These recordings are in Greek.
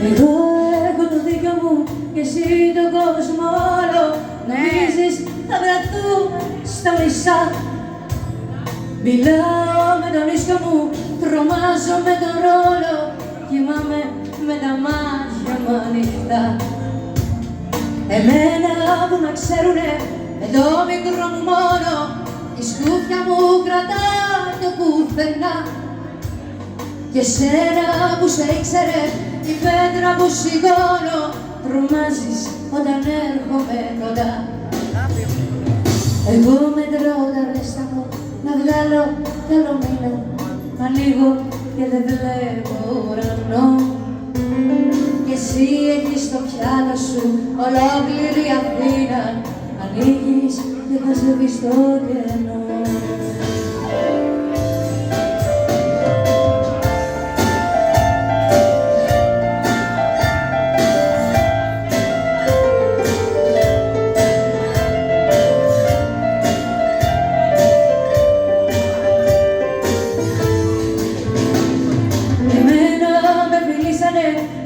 Εγώ έχω το δίκιο μου και εσύ τον κόσμο όλο. Νομίζεις θα βρεθούμε στα μισά. Μιλάω με τον ίσκο μου, τρομάζω με τον ρόλο. Κοιμάμαι με τα μάτια μου ανοιχτά. Εμένα που με ξέρουνε με το μικρό μου μόνο, η σκούφια μου κρατά το πουθενά. Και σένα που σε ήξερε η πέτρα που σηκώνω, τρομάζεις όταν έρχομαι κοντά. Εγώ μετράω τα ρέστα μου να βγάλω κι άλλο μήνα. Ανοίγω και δεν βλέπω ουρανό. Και εσύ έχεις στο πιάτο σου ολόκληρη Αθήνα. Ανοίγεις και θα σε βρεις στο κενό.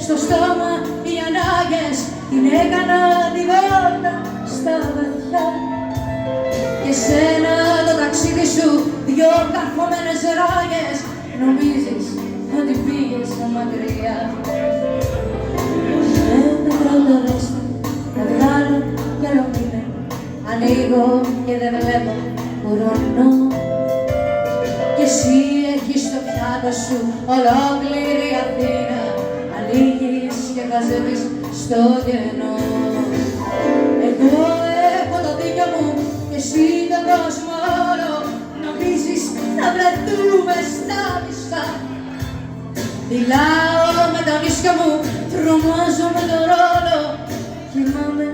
Στο στόμα οι ανάγκες την έκανα τη βόλτα στα βαθιά. Και σένα το ταξίδι σου δυο καρφωμένες ράγες, νομίζεις ότι πήγες μακριά. Μετράω το ρέστα, να βγάλω κι άλλο μήνα. Ανοίγω και δεν βλέπω ουρανό. Και εσύ έχεις στο πιάτο σου ολόκληρη Αθήνα. Ανοίγεις και χαζεύεις στο κενό. Εγώ έχω το δίκιο μου και εσύ τον κόσμο όλο. Νομίζεις θα βρεθούμε στα μισά. Μιλάω με τον ίσκο μου, τρομάζω με τον ρόλο. Κοιμάμαι